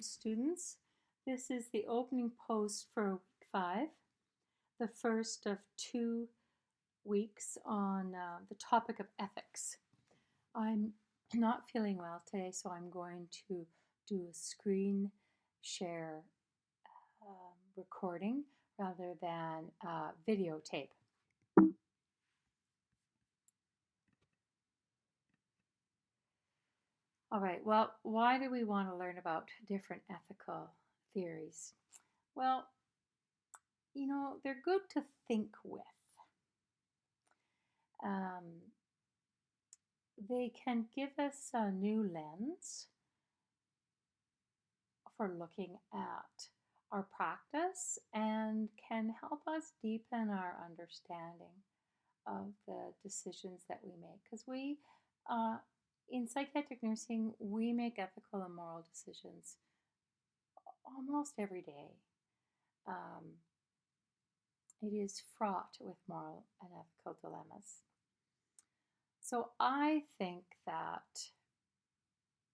Students. This is the opening post for week 5, the first of 2 weeks on the topic of ethics. I'm not feeling well today, so I'm going to do a screen share recording rather than videotape. All right, well, why do we want to learn about different ethical theories? Well, they're good to think with. Um, they can give us a new lens for looking at our practice and can help us deepen our understanding of the decisions that we make. Because in psychiatric nursing, we make ethical and moral decisions almost every day. It is fraught with moral and ethical dilemmas. So I think that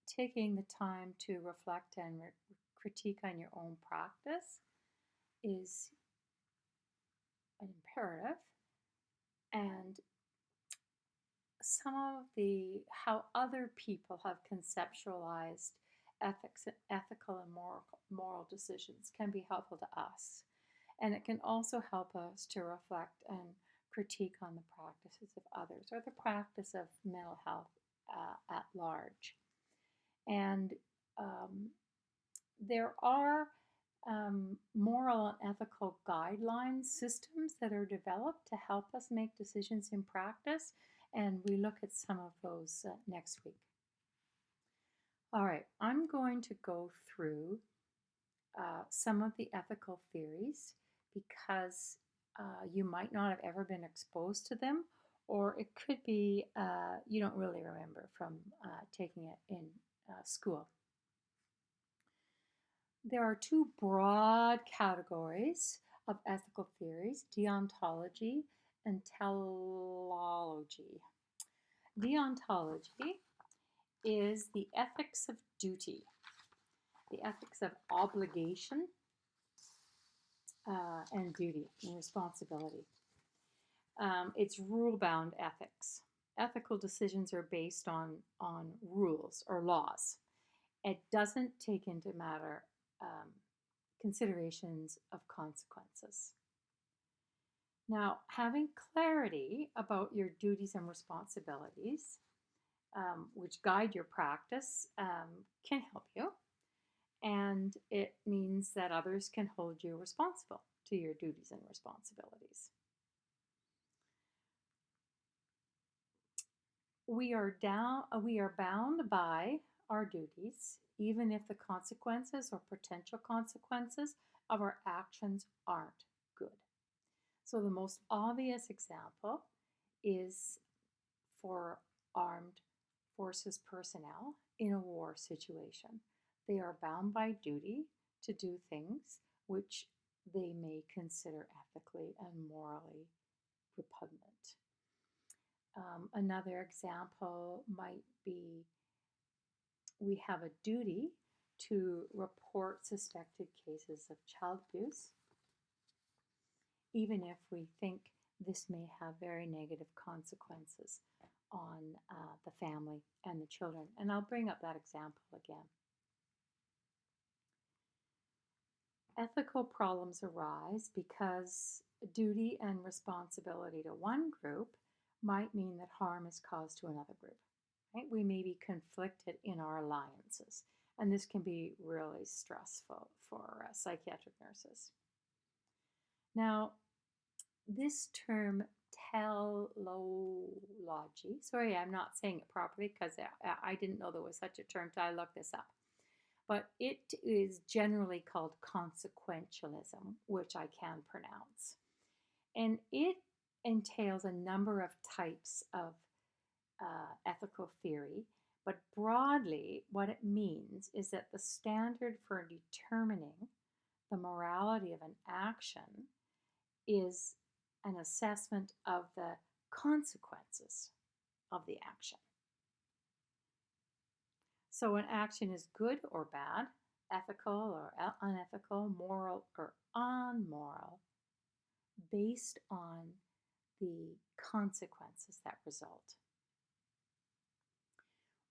taking the time to reflect and critique on your own practice is an imperative, and some of how other people have conceptualized ethical and moral decisions can be helpful to us, and it can also help us to reflect and critique on the practices of others or the practice of mental health at large. And there are moral and ethical guidelines systems that are developed to help us make decisions in practice, and we look at some of those next week. All right, I'm going to go through some of the ethical theories because you might not have ever been exposed to them, or it could be you don't really remember from taking it in school. There are 2 broad categories of ethical theories: deontology and teleology. Deontology is the ethics of duty, the ethics of obligation and duty and responsibility. It's rule-bound ethics. Ethical decisions are based on rules or laws. It doesn't take into matter considerations of consequences. Now, having clarity about your duties and responsibilities, which guide your practice, can help you. And it means that others can hold you responsible to your duties and responsibilities. We are bound by our duties, even if the consequences or potential consequences of our actions aren't good. So the most obvious example is for armed forces personnel in a war situation. They are bound by duty to do things which they may consider ethically and morally repugnant. Another example might be we have a duty to report suspected cases of child abuse, even if we think this may have very negative consequences on the family and the children. And I'll bring up that example again. Ethical problems arise because duty and responsibility to one group might mean that harm is caused to another group. Right? We may be conflicted in our alliances, and this can be really stressful for psychiatric nurses. Now, this term teleology, sorry, I'm not saying it properly because I didn't know there was such a term till I looked this up, but it is generally called consequentialism, which I can pronounce. And it entails a number of types of ethical theory, but broadly what it means is that the standard for determining the morality of an action is an assessment of the consequences of the action. So an action is good or bad, ethical or unethical, moral or unmoral, based on the consequences that result.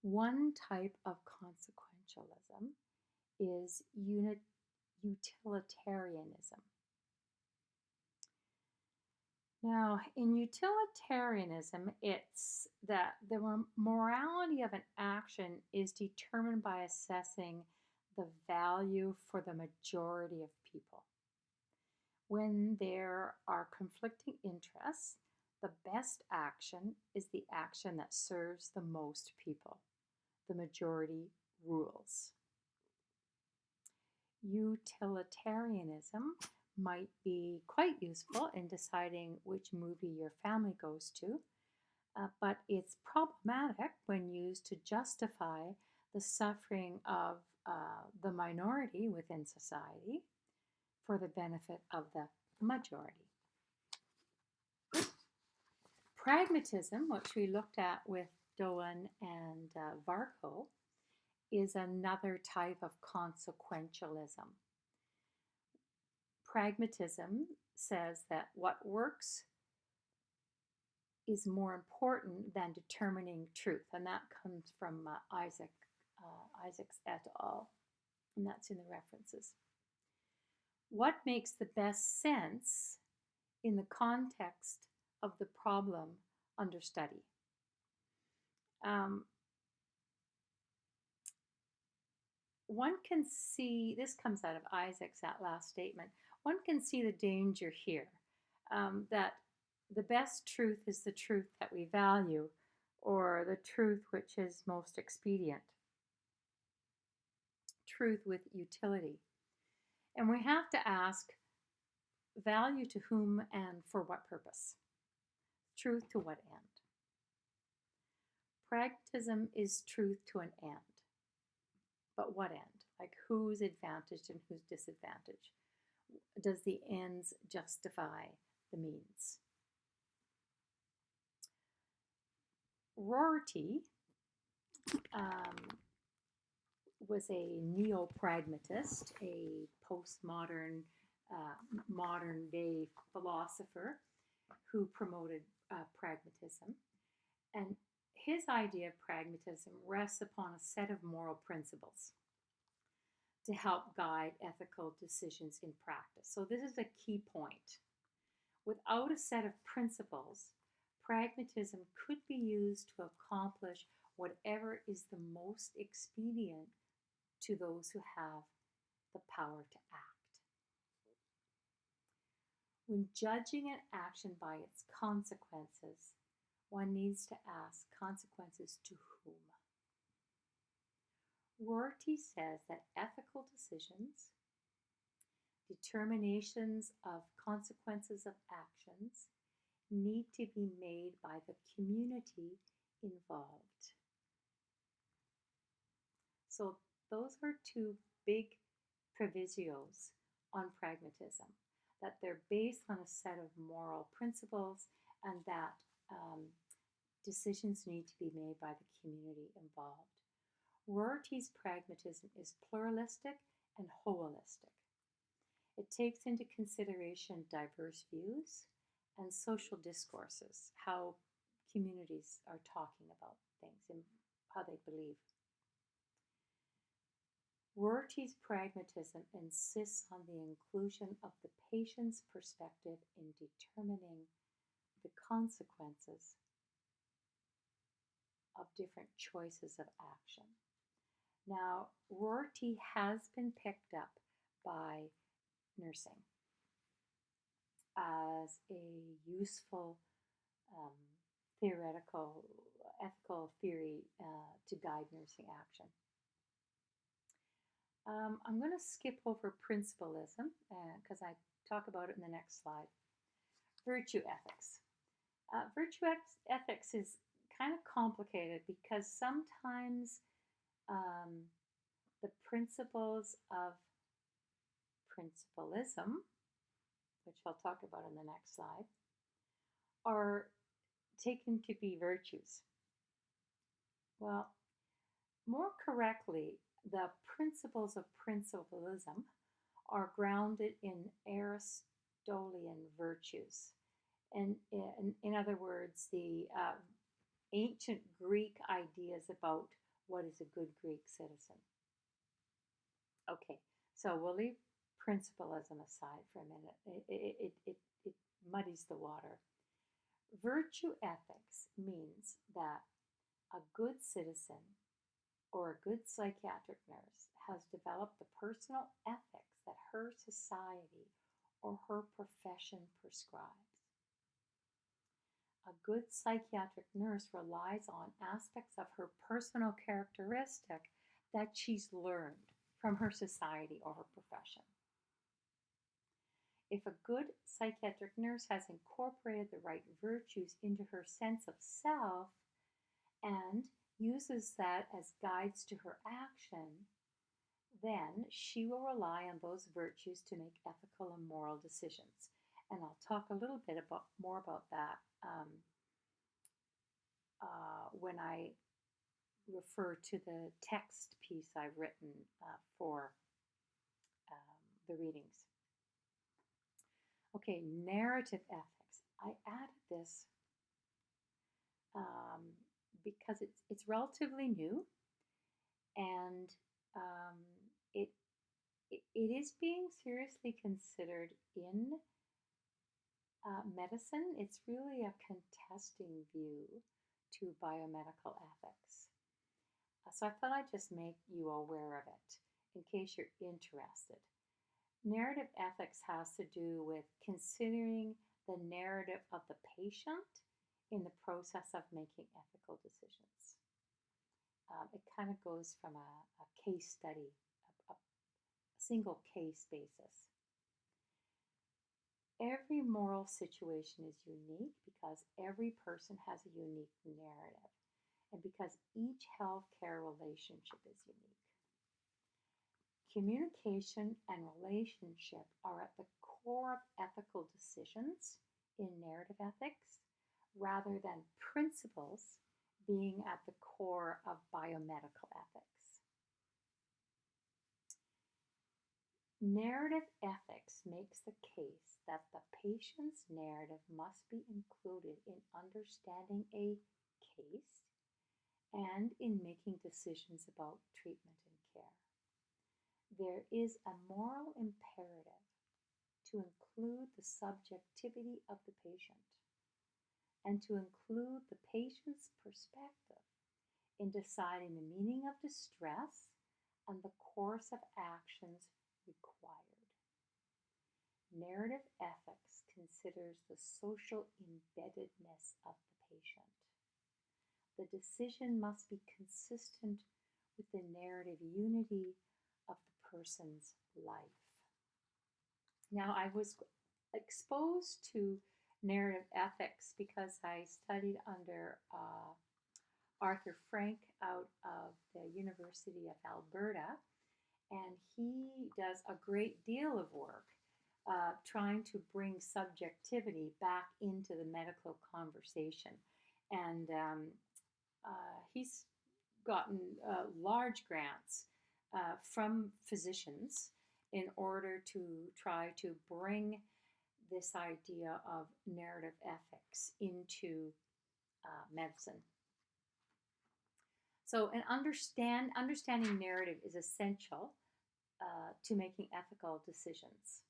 One type of consequentialism is utilitarianism. Now, in utilitarianism, it's that the morality of an action is determined by assessing the value for the majority of people. When there are conflicting interests, the best action is the action that serves the most people. The majority rules. Utilitarianism might be quite useful in deciding which movie your family goes to, but it's problematic when used to justify the suffering of the minority within society for the benefit of the majority. Pragmatism, which we looked at with Doan and Varco, is another type of consequentialism. Pragmatism says that what works is more important than determining truth, and that comes from Isaacs et al., and that's in the references. What makes the best sense in the context of the problem under study? One can see, this comes out of Isaac's, that last statement, one can see the danger here, that the best truth is the truth that we value, or the truth which is most expedient. Truth with utility. And we have to ask, value to whom and for what purpose? Truth to what end? Pragmatism is truth to an end. But what end? Like, who's advantaged and who's disadvantaged? Does the ends justify the means? Rorty was a neo-pragmatist, a postmodern, modern-day philosopher who promoted pragmatism. And his idea of pragmatism rests upon a set of moral principles to help guide ethical decisions in practice. So this is a key point. Without a set of principles, pragmatism could be used to accomplish whatever is the most expedient to those who have the power to act. When judging an action by its consequences, one needs to ask, consequences to whom? Rorty says that ethical decisions, determinations of consequences of actions, need to be made by the community involved. So those are two big provisos on pragmatism, that they're based on a set of moral principles and that decisions need to be made by the community involved. Rorty's pragmatism is pluralistic and holistic. It takes into consideration diverse views and social discourses, how communities are talking about things and how they believe. Rorty's pragmatism insists on the inclusion of the patient's perspective in determining the consequences of different choices of action. Now, Rorty has been picked up by nursing as a useful theoretical, ethical theory to guide nursing action. I'm going to skip over principalism because I talk about it in the next slide. Virtue ethics. Virtue ethics is kind of complicated because sometimes the principles of principalism, which I'll talk about in the next slide, are taken to be virtues. Well, more correctly, The principles of principalism are grounded in Aristotelian virtues. And in other words, the ancient Greek ideas about what is a good Greek citizen. Okay, so we'll leave principalism aside for a minute. It muddies the water. Virtue ethics means that a good citizen or a good psychiatric nurse has developed the personal ethics that her society or her profession prescribes. A good psychiatric nurse relies on aspects of her personal characteristic that she's learned from her society or her profession. If a good psychiatric nurse has incorporated the right virtues into her sense of self and uses that as guides to her action, then she will rely on those virtues to make ethical and moral decisions. And I'll talk a little bit more about that when I refer to the text piece I've written for the readings. Okay, narrative ethics. I added this because it's relatively new, and it is being seriously considered in medicine. It's really a contesting view to biomedical ethics. So I thought I'd just make you aware of it in case you're interested. Narrative ethics has to do with considering the narrative of the patient in the process of making ethical decisions. It kind of goes from a case study, a single case basis. Every moral situation is unique because every person has a unique narrative and because each healthcare relationship is unique. Communication and relationship are at the core of ethical decisions in narrative ethics, rather than principles being at the core of biomedical ethics. Narrative ethics makes the case that the patient's narrative must be included in understanding a case and in making decisions about treatment and care. There is a moral imperative to include the subjectivity of the patient and to include the patient's perspective in deciding the meaning of distress and the course of actions required. Narrative ethics considers the social embeddedness of the patient. The decision must be consistent with the narrative unity of the person's life. Now, I was exposed to narrative ethics because I studied under Arthur Frank out of the University of Alberta, and he does a great deal of work trying to bring subjectivity back into the medical conversation. And he's gotten large grants from physicians in order to try to bring this idea of narrative ethics into medicine. So, understanding narrative is essential to making ethical decisions.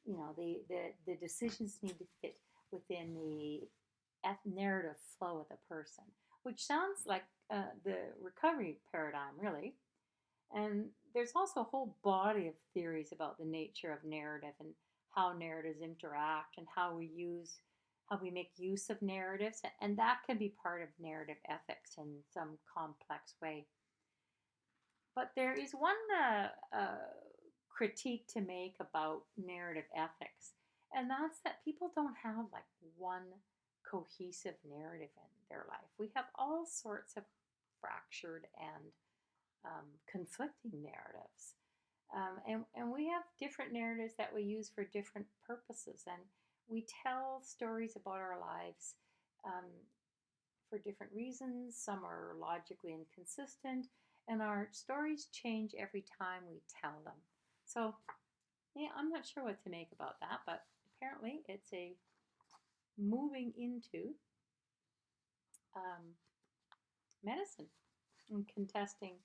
The decisions need to fit within the narrative flow of the person, which sounds like the recovery paradigm, really. And there's also a whole body of theories about the nature of narrative and how narratives interact and how we make use of narratives, and that can be part of narrative ethics in some complex way. But there is one critique to make about narrative ethics, and that's that people don't have like one cohesive narrative in their life. We have all sorts of fractured and conflicting narratives. And we have different narratives that we use for different purposes. And we tell stories about our lives for different reasons. Some are logically inconsistent, And our stories change every time we tell them. So, yeah, I'm not sure what to make about that, but apparently it's a moving into um, medicine and contesting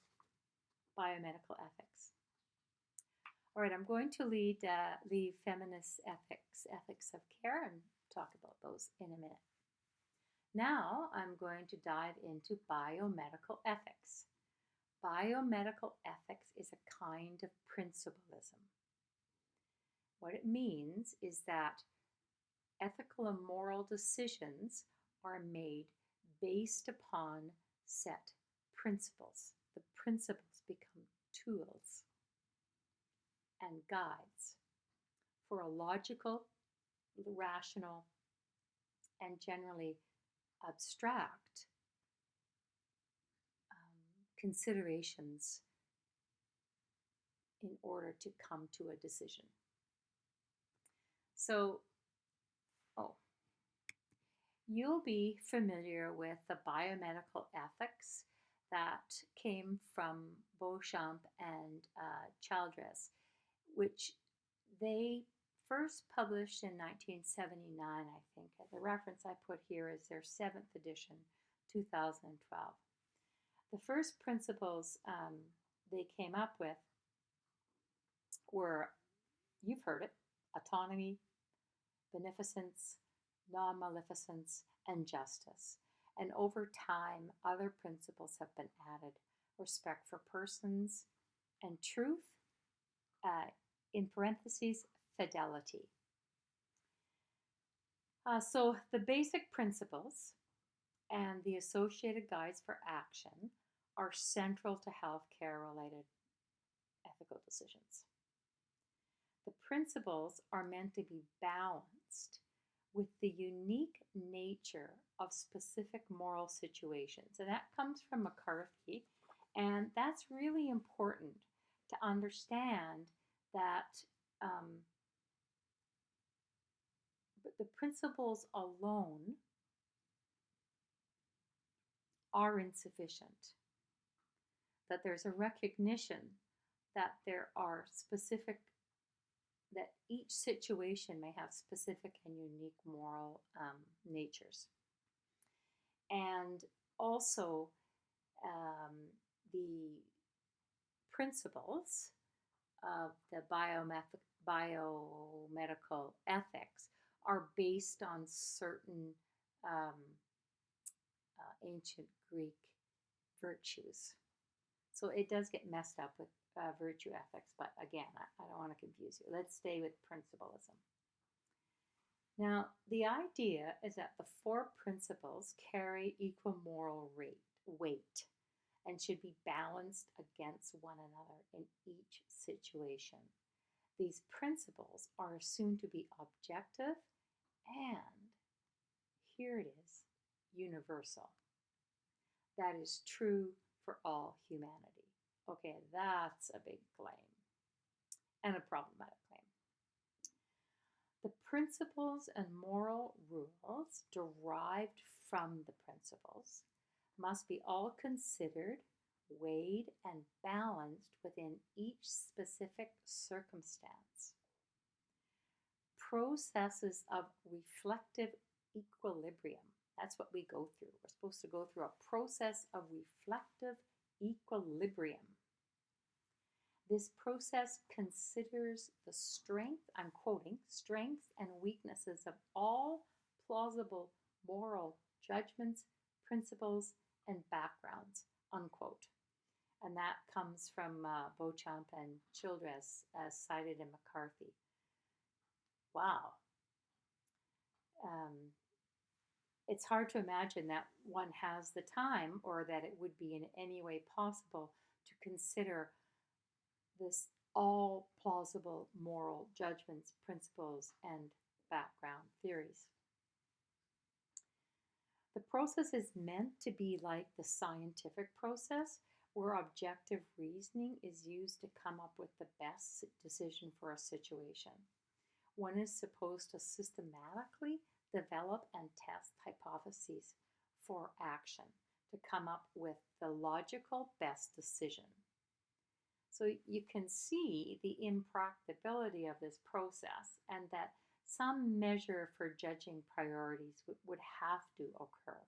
biomedical ethics. All right, I'm going to leave feminist ethics of care, and talk about those in a minute. Now I'm going to dive into biomedical ethics. Biomedical ethics is a kind of principalism. What it means is that ethical and moral decisions are made based upon set principles. The principles become tools and guides for a logical, rational, and generally abstract considerations in order to come to a decision. So, you'll be familiar with the biomedical ethics that came from Beauchamp and Childress, which they first published in 1979, I think. The reference I put here is their 7th edition, 2012. The first principles they came up with were, you've heard it, autonomy, beneficence, non-maleficence, and justice. And over time, other principles have been added: respect for persons and truth, in parentheses, fidelity. So the basic principles and the associated guides for action are central to healthcare related ethical decisions. The principles are meant to be balanced with the unique nature of specific moral situations. And that comes from McCarthy. And that's really important to understand that the principles alone are insufficient. That there's a recognition that there are that each situation may have specific and unique moral natures. And also, the principles of the biomedical ethics are based on certain ancient Greek virtues. So it does get messed up with virtue ethics, but again, I don't want to confuse you. Let's stay with principalism. Now, the idea is that the 4 principles carry equal moral weight and should be balanced against one another in each situation. These principles are assumed to be objective and, here it is, universal. That is true for all humanity. Okay, that's a big claim and a problematic claim. The principles and moral rules derived from the principles must be all considered, weighed, and balanced within each specific circumstance. Processes of reflective equilibrium. That's what we go through. We're supposed to go through a process of reflective equilibrium. This process considers the strength, I'm quoting, strengths and weaknesses of all plausible moral judgments, principles, and backgrounds, unquote. And that comes from Beauchamp and Childress, as cited in McCarthy. Wow. It's hard to imagine that one has the time, or that it would be in any way possible to consider this all plausible moral judgments, principles, and background theories. The process is meant to be like the scientific process, where objective reasoning is used to come up with the best decision for a situation. One is supposed to systematically develop and test hypotheses for action. to come up with the logical best decision. So you can see the impracticability of this process and that some measure for judging priorities would have to occur.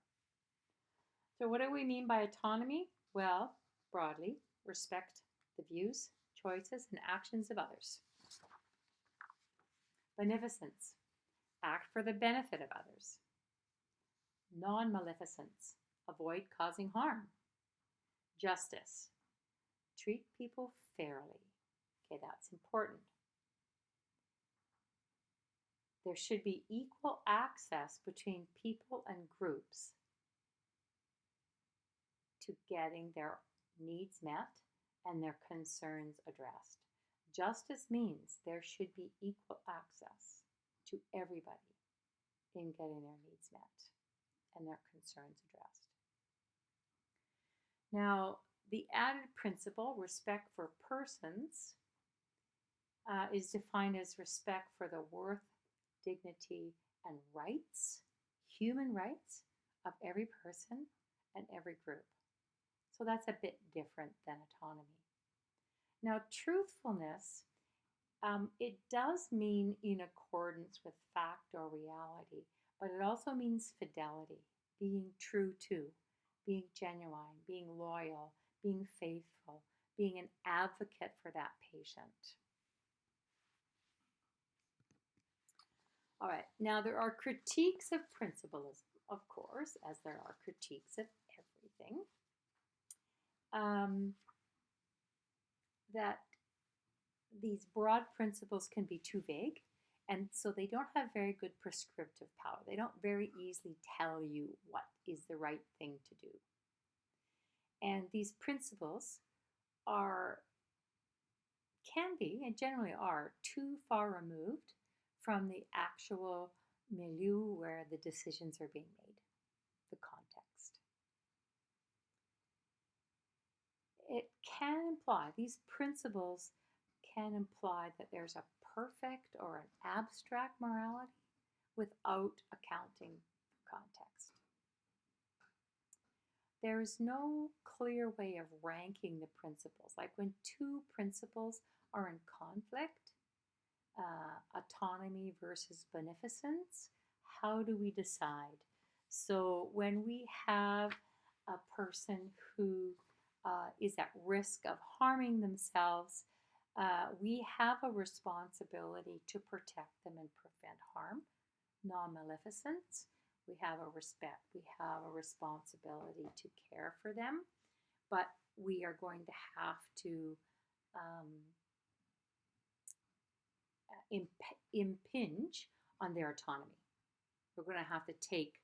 So, what do we mean by autonomy? Well, broadly, respect the views, choices, and actions of others. Beneficence, act for the benefit of others. Non-maleficence, avoid causing harm. Justice, treat people fairly. Okay, that's important. There should be equal access between people and groups to getting their needs met and their concerns addressed. Justice means there should be equal access to everybody in getting their needs met and their concerns addressed. Now, the added principle, respect for persons, is defined as respect for the worth, dignity, and rights, human rights, of every person and every group. So that's a bit different than autonomy. Now, truthfulness, it does mean in accordance with fact or reality, but it also means fidelity, being true to, being genuine, being loyal, being faithful, being an advocate for that patient. All right, now there are critiques of principalism, of course, as there are critiques of everything. That these broad principles can be too vague, and so they don't have very good prescriptive power. They don't very easily tell you what is the right thing to do. And these principles can be, and generally are, too far removed from the actual milieu where the decisions are being made, the context. It can imply, these principles can imply that there's a perfect or an abstract morality without accounting for context. There is no clear way of ranking the principles. Like when two principles are in conflict, autonomy versus beneficence, how do we decide? So when we have a person who is at risk of harming themselves, we have a responsibility to protect them and prevent harm, non-maleficence. We have a responsibility to care for them, but we are going to have to impinge on their autonomy. We're going to have to take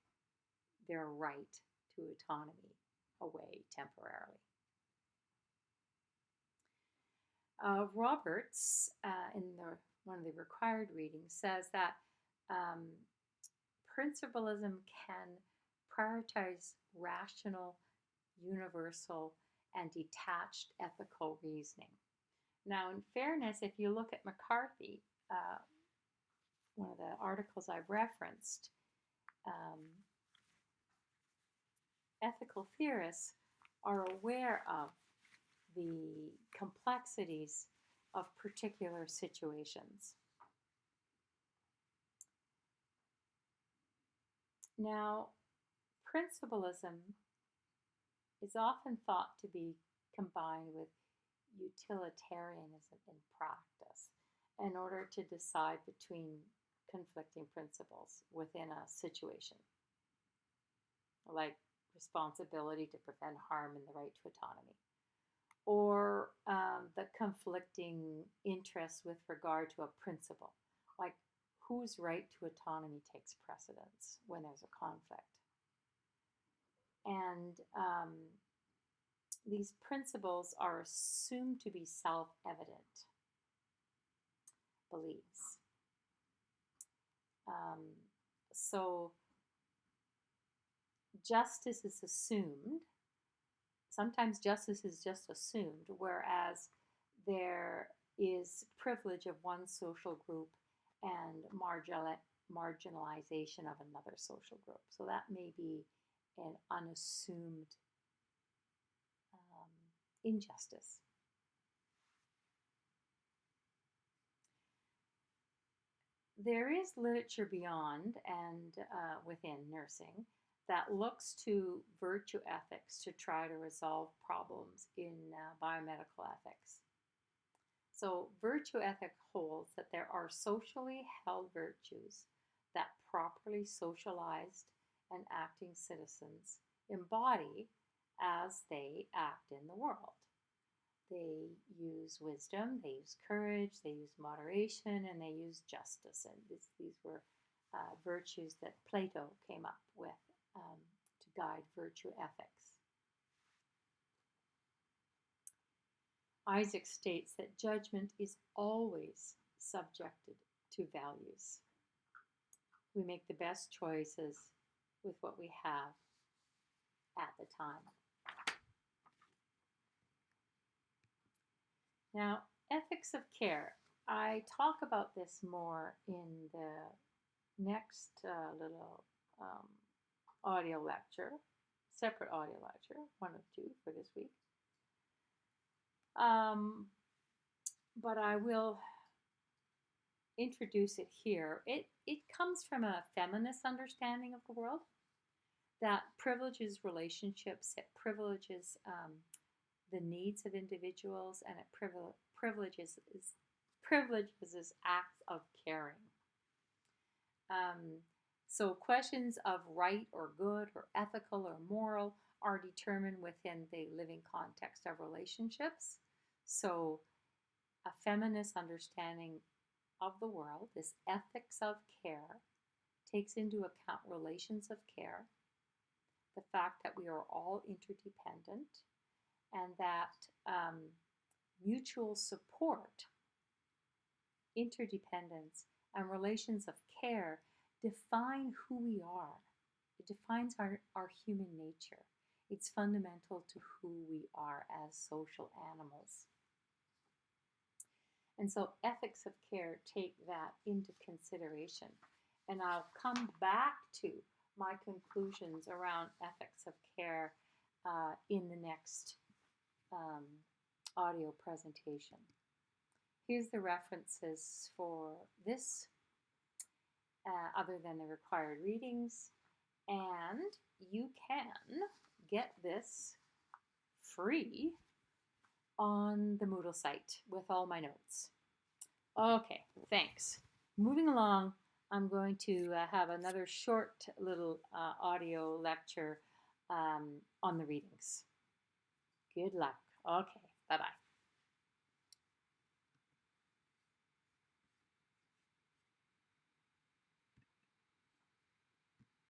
their right to autonomy away temporarily. Roberts, in one of the required readings, says that principalism can prioritize rational, universal, and detached ethical reasoning. Now, in fairness, if you look at McCarthy, one of the articles I've referenced, ethical theorists are aware of the complexities of particular situations. Now, principalism is often thought to be combined with utilitarianism in practice in order to decide between conflicting principles within a situation, like responsibility to prevent harm and the right to autonomy, or the conflicting interests with regard to a principle, like whose right to autonomy takes precedence when there's a conflict. And these principles are assumed to be self-evident beliefs. So justice is assumed. Sometimes justice is just assumed, whereas there is privilege of one social group and marginalization of another social group. So that may be an unassumed injustice. There is literature beyond and within nursing that looks to virtue ethics to try to resolve problems in biomedical ethics. So, virtue ethic holds that there are socially held virtues that properly socialized and acting citizens embody as they act in the world. They use wisdom, they use courage, they use moderation, and they use justice. And these were virtues that Plato came up with to guide virtue ethics. Isaac states that judgment is always subjected to values. We make the best choices with what we have at the time. Now, ethics of care. I talk about this more in the next little audio lecture, separate audio lecture, one of two for this week. But I will introduce it here. It comes from a feminist understanding of the world that privileges relationships, it privileges the needs of individuals, and it privileges acts of caring. So questions of right or good or ethical or moral are determined within the living context of relationships. So a feminist understanding of the world, this ethics of care, takes into account relations of care, the fact that we are all interdependent, and that mutual support, interdependence, and relations of care define who we are. It defines our human nature. It's fundamental to who we are as social animals. And so ethics of care take that into consideration. And I'll come back to my conclusions around ethics of care in the next audio presentation. Here's the references for this, other than the required readings. And you can get this free on the Moodle site with all my notes. Okay, thanks. Moving along, I'm going to have another short little audio lecture on the readings. Good luck. Okay, bye-bye.